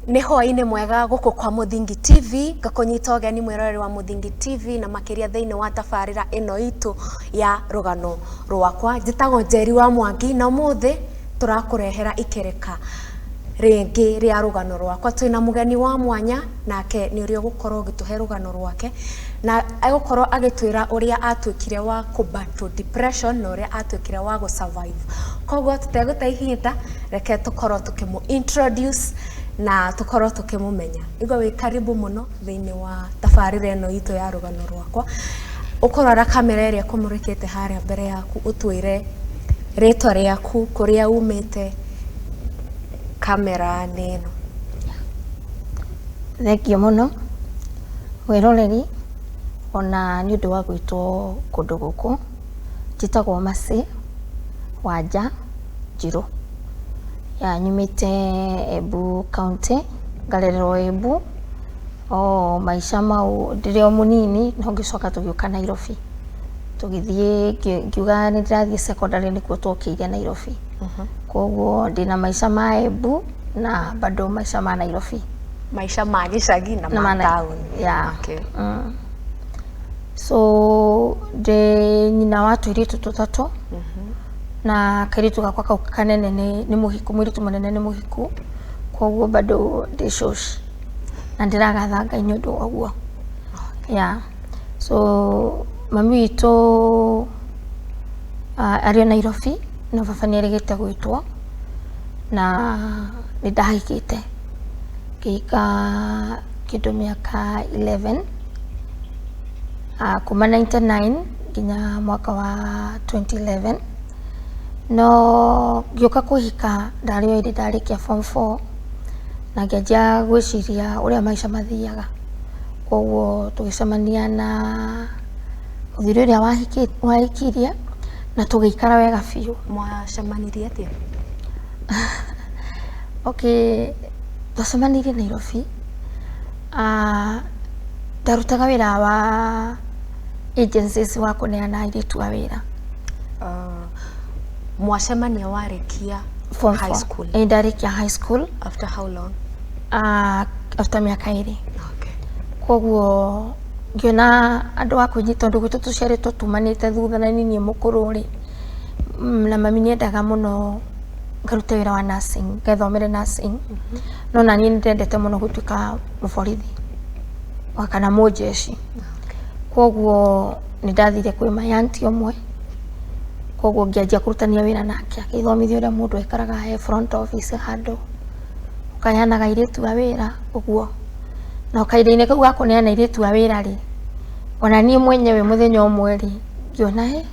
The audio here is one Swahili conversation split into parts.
Nĩ hwaĩ-inĩ mwega gũkũ kwa Muthingi TV, ngakũnyita ũgeni mwĩroreri wa Muthingi TV na makĩria thĩinĩ wa tabarĩra ĩno itũ ya rũgano rwakwa. Njĩtagwo Njeri wa Mwangi na ũmũthĩ tũrakũrehera ikereka rĩngĩ rĩa rũgano rwakwa. Twĩna mũgeni wa mwanya nake nĩ ũrĩa ũgũkorwo ũgĩtũhe rũgano rwake na agũkorwo agĩtwĩra ũrĩa atuĩkire wa kũbattle depression na ũrĩa atuĩkire wa gũ-survive. Koguo tũtegũte ihinda, reke tũkorwo tũkĩmũ introduce na tukorwo tukimumenya. Igwa wi karibu muno thĩinĩ wa tabarĩra ĩno itũ ya rũgano rwakwa. Ũkorora kamera ĩrĩa kũmũrĩkĩte harĩa mbere yaku, ũtwĩre rĩtwa rĩaku, kũrĩa umĩte, kamera neno. Thengio muno wĩroreri ona nĩ ũndũ wa gwĩtwo kũndũ gũkũ. Njĩtagwo Mercy Wanja Njirũ. Ya nyumite Embu County, ngarererwo Embu. Maica mau ndĩrĩ o mũnini no ngĩcoka tũgĩũka Nairobi. Tũgĩthiĩ ngiuga nĩ ndĩrathiĩ secondary nĩkuo twokĩire Nairobi. Koguo ndĩna maica ma Embu na bado maica ma Nairobi. Maica ma gĩcagi na ma taũni. Yeah. Okay. So ndĩ nyina wa tũirĩtu tũtatũ. Na kairitu gakwa kau kanene nĩ mũhiku, mũiritu mũnene nĩ mũhiku. Koguo bado ndĩ shosh na ndĩragatha Ngai nĩ ũndũ waguo. Yeah. So mami witũ arĩ Nairobi na baba nĩ arĩgĩte gwĩtwo na nĩ ndahikĩte ngĩika kĩndũ mĩaka 11 kuma 99 nginya mwaka wa 2011. No ngĩũka kũhika ndarĩ o ndarĩkia form 4 na ngĩanjia gwĩciria ũrĩa maica mathiaga. Koguo tũgĩcemania na mũthuri ũrĩa wahikirie na tũgĩikara wega biũ. Mwacemanirie atĩa? Okay, twacemanirie Nairobi. Ndarutaga wĩra wa agencies wa kũneana airĩtu a wĩra. Mwacemania warĩkia high school? Ndarĩkia high school. After how long? After mĩaka 2. Okay. Koguo ngĩona andũ a kũnyita tondũ gwitũ tũciarĩtwo tumanĩte thutha na niĩ mũkũrũ rĩ, na mami nĩ endaga mũno ngarute wĩra wa nursing, ngethomere nursing. No na niĩ nĩndendete mũno gũtuĩka mũborithi kana mũjeshi. Koguo nĩ ndathire kwĩ my aunty ũmwe. Koguo ngĩanjia kũrutania wĩra nake, agĩthomithia ũrĩa mũndũ aikaraga he front office handũ, ũkaheanaga airĩtu a wĩra ũguo. Na kahinda-inĩ kau ga kũneana airĩtu a wĩra rĩ, ona niĩ mwenyewe mũthenya ũmwe rĩ, ngĩona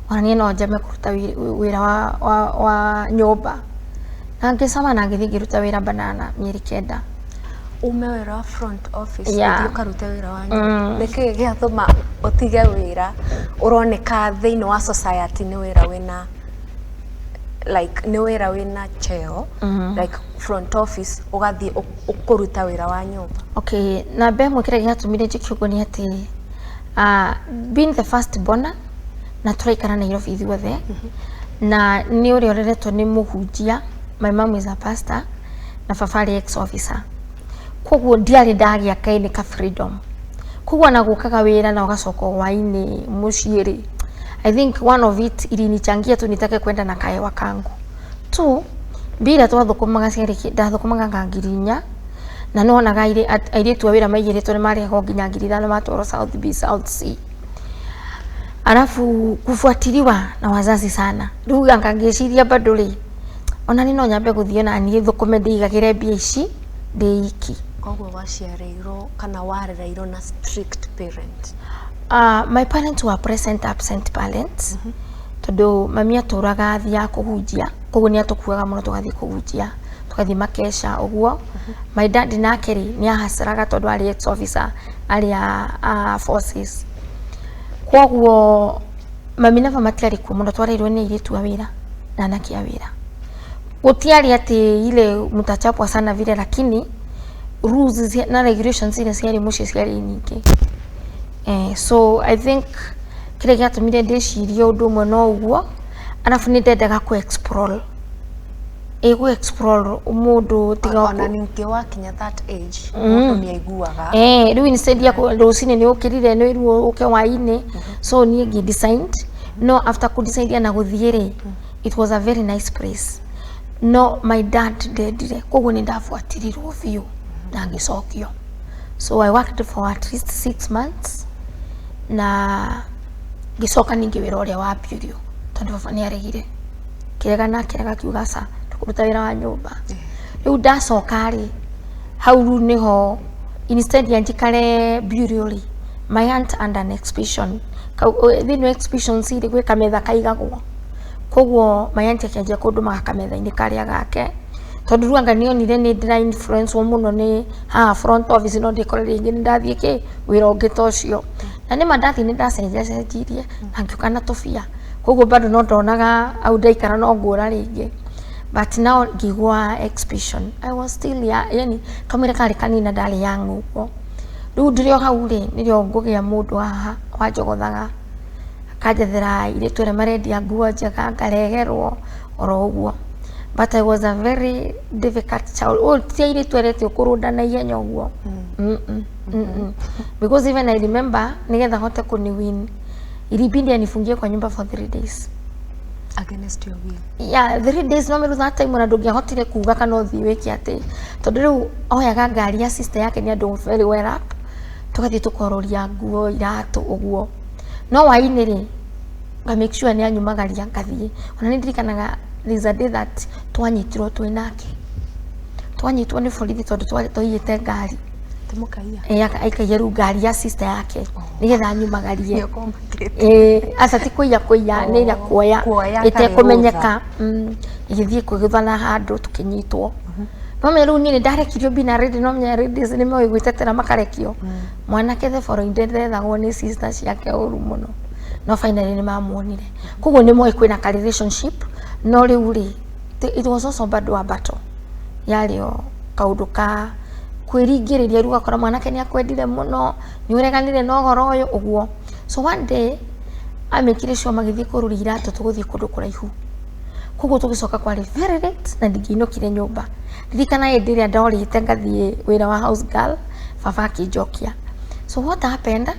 ona niĩ no njame kũruta wĩra wa nyũmba. Na ngĩcama na ngĩthiĩ ngĩruta wĩra Banana mĩeri 9. Ume wĩra wa front office, ũthiĩ ũkaruta wĩra wa nyũmba. Nĩkĩ gĩatũma ũtige wĩra ũroneka thĩinĩ wa society nĩ wĩra wĩna like nĩ wĩra wĩna cheo, like front office ũgathiĩ ũkũruta wĩra wa nyũmba? Okay, na mbemwe kĩrĩa gĩatũmire njĩke ũguo nĩ atĩ being the first born na tũraikara Nairobi ithuothe na nĩ ũrĩa ũreretwo nĩ mũhunjia. My mom is a pastor na baba arĩ ex-officer. Koguo ndiarĩ ndagĩa kaini ka freedom. Koguo na gũkaga wĩra na ũgacoka hwaĩ-inĩ mũciĩ rĩ, I think one of it ilinichangia tu nitake kwenda na kaewa kangu tu. Bila twathukumaga ciarĩ ndathukumaga nga 4,000 na nonaga airĩtu a wĩra maigĩrĩtwo nĩ marĩhagwo nginya 5,000 matwarwo South B, South C. Alafu kufuatiliwa na wazazi sana. Rĩu ngangĩciria bado rĩ, ona ni no nyambe gũthiĩ na niĩ thũkũme ndĩigagĩre mbia ici ndĩ iki. Koguo waciarĩirwo kana warereirwo na strict parent? My parents were present absent parents. Tondũ mami atũraga athiaga kũhunjia, koguo nĩ atũkuaga mũno tũgathiĩ kũhunjia, tũgathiĩ makesha ũguo. My dad nake rĩ nĩ ahaceraga tondũ arĩ ex-officer, arĩ forces. Koguo mami na baba matiarĩ kuo mũno, twareirwo nĩ airĩtu a wĩra na anake a wĩra. Gũtiarĩ atĩ ile mtachapwa sana vile, lakini rules na regulations zile ciarĩ mũciĩ ciarĩ nyingĩ. So I think kĩrĩa gĩatũmire ndĩcirie ũndũ ũmwe no ũguo, arabu nĩ ndendaga ku explore ego explore mundu tiga ona ningi wakinya that age mundu ni aiguaga riu instead ya rucine ni ukirire ni iru uke waini so ni ngi designed no after ku decide na guthiere it was a very nice place no my dad dedire koguo ni ndafuatirirwo fiu na ngicokio so I worked for at least 6 months na gicoka ningi wira uria wa Bureau tondu baba ni aregire kirega kiuga sa tukuruta wira wa nyumba riu ndacoka ri hau niho instead ya njikare Bureau ri my aunt under an exhibition thino exhibition siri gwe kametha kaigagwo koguo my aunt akanjia kundu makametha ini karia gake tondu ruanga nionire ni ndira influence muno ni front office no ndikorere ingi ndathie ki wira ungi tocio na ni mandathi ni ndacenjecenjirie na ngiuka na tofia koguo bado no ndonaga au ndaikara no ngura ringi but now ngigwa exhibition I was still yani kamera kari kanina ndari yangu uko riu ndirio hau ri nirio ngugia mundu haha wanjogothaga akajethera ile twere marendia nguo njega ngaregerwo oro uguo but I was a very difficult child all tiaire twerete ukurunda na ihenya uguo because even I remember nigetha hote kuni win ilibidi anifungie kwa nyumba for 3 days against your will yeah 3 days no meru that time na ndungiahotire kuga kana uthi wiki ati tondu riu oyaga ngari ya sister yake ni andu very well up tukathi tukororia nguo iratu uguo no waini ri nga make sure ni anyumagaria ngathie ona ni ndirikanaga there is a day that twanyitirwo twinake twanyitwo ni borithi tondu twaiyite ngari tumukaia aikaia ru ngari ya sister yake nigetha anyumagarie asa ti kuia ni ira kuoya ite kumenyeka igithie kwiguthana handu tukinyitwo no me ru ni ndarekirio bina ready no me ready ni me igwitetera makarekio mwanake the foreign day thagwo ni sister ciake uru muno no finally ni mamuonire koguo ni moe kwina ka relationship no riu ri it was also bado a battle yario kaundu ka kwiringiriria ruga kora mwanake ni akwendire muno ni ureganire no goro uyu uguo so one day amekire sure magithie kururi iratu tuguthie kundu kuraihu koguo tugicoka kwari very late na ndiginokire nyumba ririkana endiria ndorite ngathie wira wa house girl baba akinjokia so what happened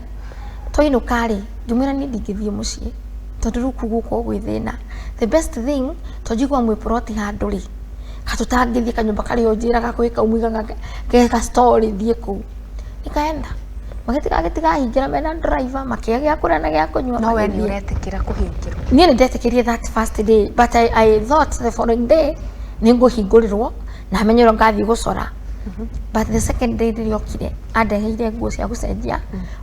toinukari ngimwira ni ndingithie mucii tondu ruku guko gwithina the best thing tojigwa mwe proti handu ri katutangithie kanyumba kari onjiraga kwika umwiga ke story thie ku nikaenda magetiga hingira mena driver makiagia kurana gya kunywa no we ni uretikira kuhingirwo ni ndetekirie that first day but I thought the following day ningo hingurirwo na menyero ngathi gucora but the second day ndiriokire andeheire nguo cia gucenjia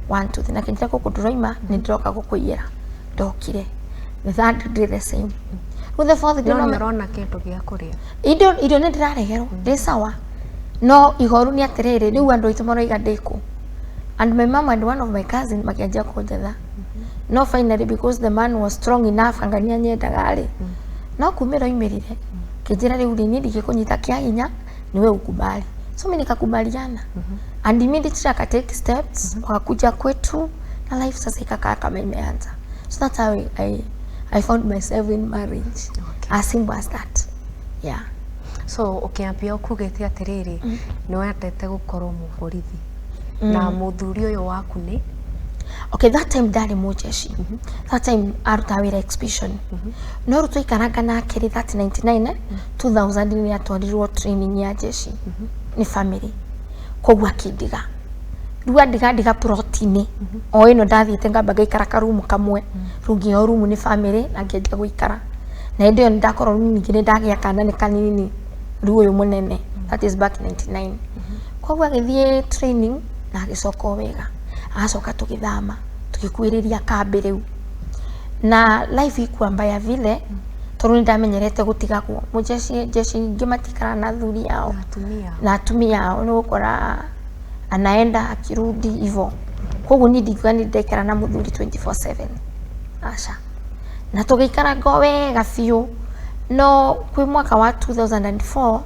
1 2 3 na kinja kukuduroima ni ndiroka gukuiyera ndokire the third day the same with the fourth day no nirona kindu gya kuria indo ni ndiraregerwo ndi sawa no ihoru ni atiriri riu andu itumoro iga ndiku and my mom and one of my cousin makianjia kunjetha no finally because the man was strong enough angania nyendaga ri no kumira imirire kinjira riu ri ni ndikikunyita kia hinya niwe ukubali so mimi nikakubaliana and immediately I take steps wakakuja kwetu na life sasa ikakaa kama imeanza so that's how I found myself in marriage as simple as that yeah so ukiambia ukugete atiriri ni wendete gukorwo muborithi na muthuri uyu waku ni okay that time ndari mujeshi that time aruta wira exhibition no rutu ikaranga na kiri that 99 2000 ni atwarirwo training ya jeshi ni family koguo akindiga ruga ndiga protein o ino ndathiite ngamba ngaikara karumu kamwe rungi o rumu ni family na ngienja guikara na ndio ndakorwo ningire ndagia kana ni kanini riu uyu munene that is back 99 koguo agithie training na agicoka wega agacoka tugithama tugikwiriria kambi riu na life ikuamba ya vile tondu ni ndamenyerete gutigagwo mujeshi ngimatikara na thuri yao na atumia yao ni gukora anaenda akirudi hivyo koguo ni ndigwa ni ndekara na muthuri 24/7 acha na tugiikara go wega fiu no kwi mwaka wa 2004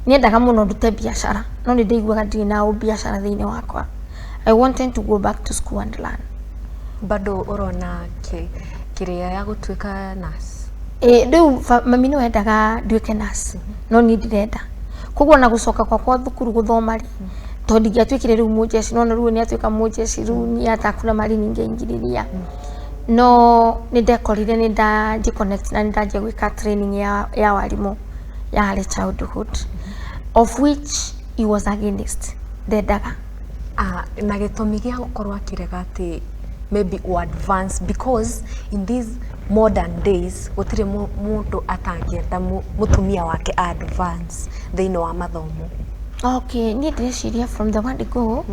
ni ndaga muno ndute biashara no ni ndigwaga ndiri na biashara thiini wakwa I wanted to go back to school and learn bado urona kiria ya gutuika nurse Riu mami no endaga nduike nurse no ni ndirenda koguo na gucoka kwa thukuru guthoma ri to ndingiatuikire riu mujeci no riu ni atuika mujeci riu ni atakuna mari ninge ingiriria no ni ndekorire ni connect na ndaje gwika training ya walimu ya early childhood of which he was against ndendaga na gitumi gia gukorwo akirega ati maybe or advance because in these modern days gutire mundu atangienda mutumia wake advance thiini wa mathomo. Okay, ni ndeciria from the word go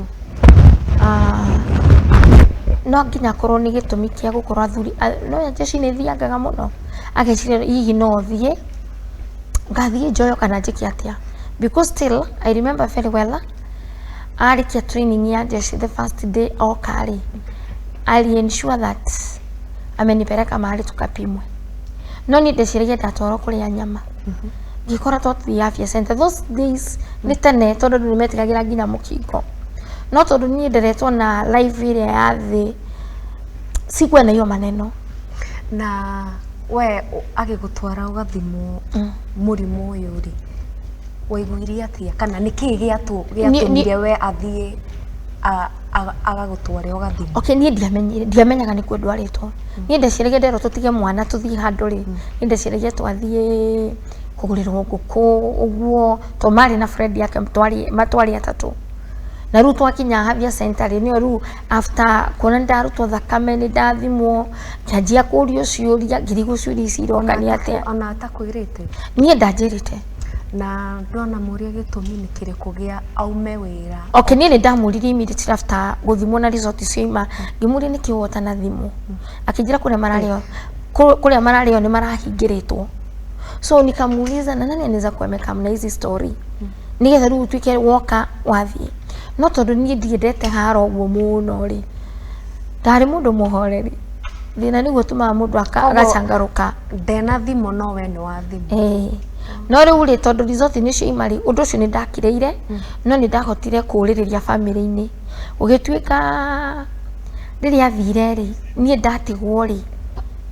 no nginya korwo ni gitumi kia gukorwo athuri no jeshi ni thiangaga muno ageciria hihi no thie ngathie njoyo kana njiki atia because still I remember very well arikia training ya jeshi the first day okari ali ensure that amenipeleka mahali tukapimwe no ni ndeciria ndatwaro kuria nyama ngikora twathi afya center those days ni tene tondu ni metigagira nginya mukingo no tondu ni nderetwo na live ile ya thi sikwe na hiyo maneno na we agigutwara ugathimo murimu uyu ri waiguirie atia kana niki giatumire we athie agagutware ugathimo. Okay, ni ndiamenyaga ni kwe ndwaritwo ni ndeciragia ndero tutige mwana tuthie handu ri ni ndeciragia twathie kugurirwo nguku uguo to mari na friend yake matwari atatu na riu twakinya havia center ni riu after kuona ndarutwo thakame ni ndathimwo kianjia kurio ciuria ngirigo ciuria cirongania atia ona atakwirite ni ndanjirite na ndona muria gitumi ni kiriku gia aume wira. Okay, ni ndamuriri immediately after guthimwo na result ciima ngimuri ni kiwota na thimu akijira kuria marario ni marahingiritwo so nikamuuliza na nani anaweza kuemeka mna hizi story nigetha riu twike woka wathie no tondu ni ndiendete haro uguo muno ri ndari mundu muhoreri thina niguo tuma mundu agacangaruka ndena thimo no we ni wa thimo no riu ri tondu result ni cio imari undu ucio ni ndakireire no ni ndahotire kuririria family-ini ugituika riria athire ri ni ndatigwo ri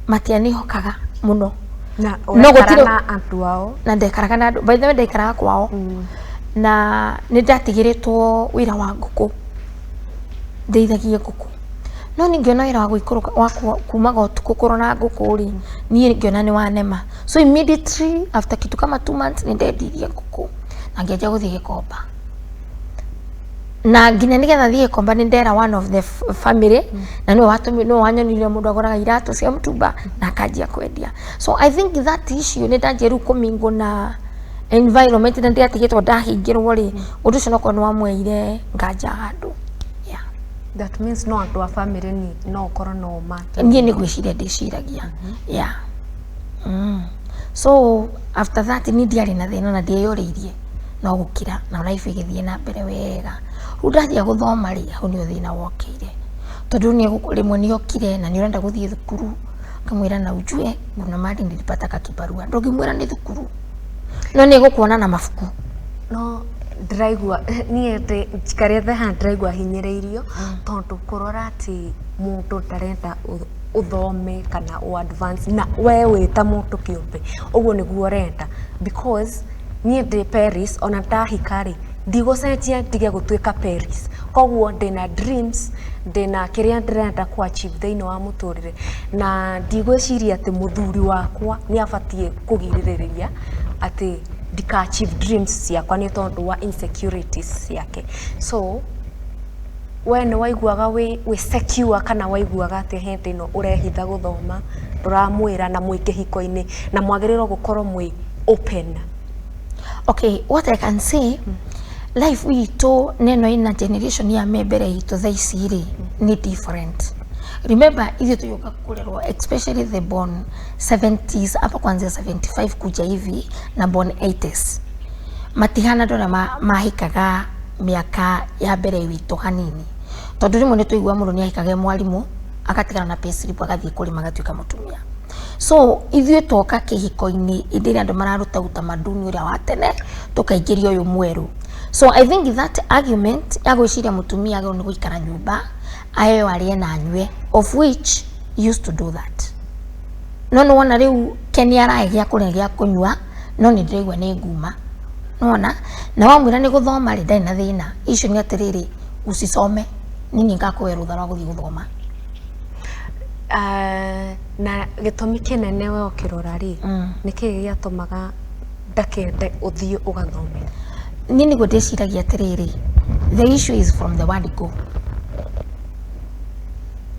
matianihokaga muno no gutire na andu wao na ndekaraga na by the way ndekaraga kwao na ni ndatigiritwo wira wa nguku ndeithagie nguku no ningiona wira wa gwikuruka wa kumaga utuku kurona nguku ri ni ngiona ni wanema so immediately after kitu kama 2 months ni ndendirie nguku na ngiaja guthie Gikomba na nginya nigetha thie Gikomba ni ndera one of the family na no watumi no wanyonire mundu agoraga iratu cia mtumba na akajia kwendia so I think that issue ni ndanjeru kumingo na environment na ndiatigitwo ndahingirwo ri undu ucio noko no amweire nganja handu that means no andu a family ni no korwo no mata nie ni gwiciria ndiciragia so after that ni ndiari na thina na ndiyoririe no gukira na life igithie na mbere wega undathia guthoma ri hu ni uthina wokire tondu ni rimwe ni okire na ni urenda guthie thukuru kamwira na ujue na mali nilipata kakibarua ndogimwira ni thukuru no ni gukuona na mafuku no ndiraigua nie njikarite ha ndiraigua hinyireirio tondu kurora ati mundu ndarenda uthome kana u advance na we wita mundu kiumbe uguo niguo renda because nie ndi Paris ona ndahikari ndigucenjia ndige gutuika Paris koguo ndina dreams ndina kiria ndirenda ku achieve thiini wa muturire na ndigwiciria ati muthuri wakwa ni abatie kugiririria ati ndika achieve dreams ciakwa ni tondu wa insecurities yake so we ni waiguaga we secure kana waiguaga ati hindi no urehitha guthoma turamwira na mwike hiko-ini na mwagirirwo gukorwo mwi open? Okay, what I can say life wito neno ina generation ya mebere ito thaisi ri ni different. Remember hizi tuyoka kulelwa especially the born 70s hapa kuanzia 75 kuja hivi na born 80s matihana ndo na mahikaga miaka ya mbere wito hanini tondu rimwe ni tuigua mundu ni ahikaga mwalimu akatigana na payslip agathie kurima agatuika mutumia so ithuĩ twoka kĩhiko-inĩ ĩndĩ andũ mararuta utamaduni ũrĩa wa tene tũkaingĩria ũyũ mwerũ so I think that argument ya gwĩciria mũtumia agĩrĩirwo nĩ gũikara nyũmba aheo arĩe na anyue of which used to do that no nĩ wona rĩu Keni arae gĩa kũrĩa gĩa kũnyua no nĩ ndĩraigua nĩ nguma nona na wamwĩra nĩ gũthoma rĩ ndarĩ na thĩna icio nĩ atĩrĩrĩ usisome nini ngakũhe rũtha rwa gũthiĩ gũthoma. Na gĩtũmi kĩnene we ũkĩrora rĩ nĩkĩ gĩatũmaga ndakende ũthiĩ ũgathome? Niĩ nĩguo ndĩciragia atĩrĩrĩ, the issue is from the word go.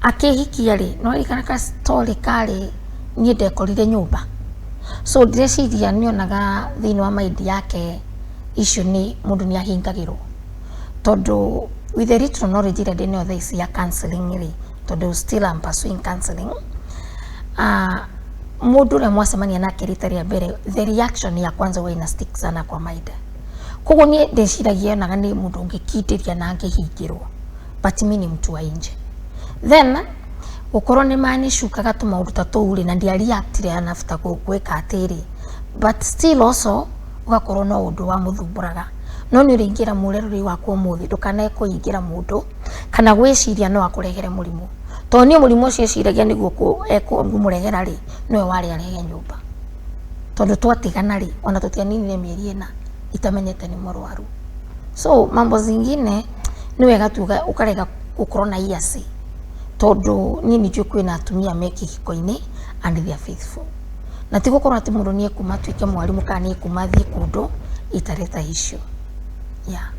Akĩhikia rĩ no rĩkana ka story karĩ niĩ ndekorire nyũmba, so ndĩreciria nĩonaga thĩinĩ wa mind yake icio nĩ mũndũ nĩ ahingagĩrwo tondũ with the little knowledge ĩrĩa ndĩ nayo thaa ici ya counselling rĩ tondũ still I'm pursuing counselling, mũndũ ũrĩa mwacemania nake rita rĩa mbere the reaction ya kwanza huwa ina stick sana kwa mind. Koguo niĩ ndĩciragia onaga nĩ mũndũ ũngĩkindĩria na angĩhingĩrwo but mimi ni mtu wa nje. Then gũkorwo nĩ manishukaga tũmaũndũ ta tũu rĩ na ndiareactire anabuta gwĩka atĩrĩ but still also ũgakorwo no ũndũ wa mũthumbũraga no nĩ ũrĩingĩra mũrerũrĩ wakwa ũmũthĩ ndũkanae kũingĩra mũndũ kana gwĩciria no akũrehere mũrimũ tondũ niĩ mũrimũ ũcio eciragia nĩguo ngũmũrehera rĩ nĩwe warĩ arehe nyũmba tondũ twatigana rĩ ona tũtianinire mĩeri ĩna itamenyete nĩ mũrwaru. So mambo zingine nĩ wega tuga ũkarega gũkorwo na iasi tondũ niĩ nĩjue kwĩna atumia me kĩhiko-inĩ and they are faithful na ti gũkorwo atĩ mũndũ nĩ ekuma atuĩke mwarimũ kana nĩ ekuma athiĩ kũndũ itareta icio. Yeah.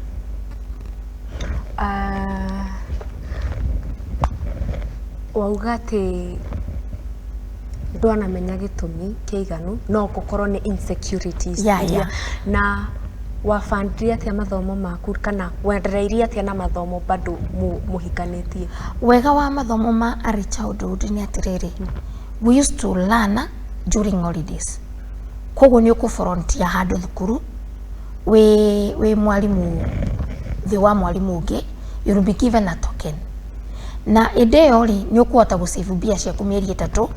Wauga atĩ ndwanamenya gĩtũmi kĩiganu no gũkorwo nĩ insecurities na wabandire atĩa mathomo maku kana wendereirie atĩa na mathomo bado mũhikanĩtie? Wega wa mathomo ma early childhood nĩ atĩrĩrĩ, we used to learn during holidays. Koguo nĩ ũkũfrontia handũ thukuru wĩ mwarimu thĩ wa mwarimu ũngĩ you will be given a token na ĩndĩ ĩyo rĩ nĩ ũkũhota gũsave mbia ciaku mĩeri 3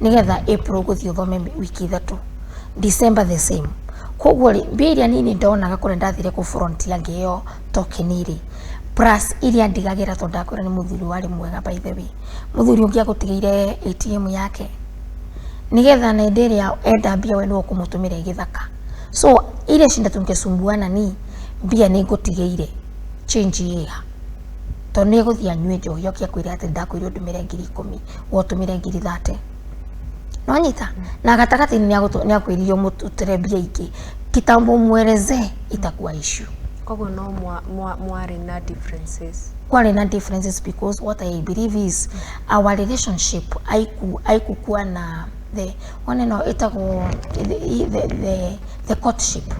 nĩgetha April gũthiĩ ũthome wiki 3 December the same. Koguo rĩ mbia iria nini ndonaga kũrĩa ndathire kũfrontia ngĩheo token rĩ plus iria ndigagĩra tondũ ndakwĩra nĩ mũthuri warĩ mwega by the way, mũthuri ũngĩ agũtigĩire ATM yake nĩgetha na ĩndĩ ĩrĩa enda mbia we nĩ ũkũmũtũmĩra gĩthaka. So ile shinda tungesumbuana ni mbia nĩ ngũtigĩire change ĩha tondũ nĩ gũthiĩ anyue njohi okia kwĩra atĩ ndakwĩrwo ndũmĩre 10,000 wotũmĩre 30,000 no nyita na gatagatĩ nĩ akwĩririo mũtũtere mbia ingĩ kitambo mweleze itakuwa issue. Koguo no mwari na differences? Kwari na differences because what I believe is our relationship haikukuwa na the one no itago the courtship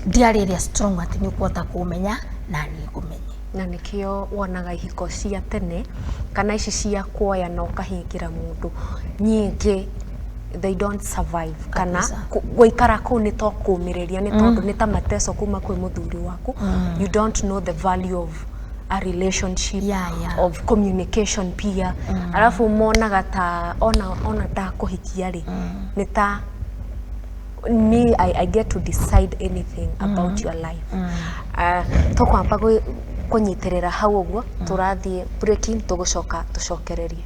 ndiarĩ ĩrĩa strong atĩ nĩ ũkũhota kũmenya na nĩ kũmenya na nĩkĩo wonaga ihiko cia tene kana ici cia kuoya na ũkahingĩra mũndũ nyingĩ they don't survive kana gũikara kũu nĩ to kũmĩrĩria nĩ tondũ nĩ ta mateso kuma kwĩ mũthuri waku you don't know the value of a relationship of communication pia alafu monaga ta ona ndakũhikia rĩ nĩ ta me I get to decide anything about your life. Tokwamba kũnyiterera hau ũguo tũrathiĩ breaking tũgũcoka tũcokererie.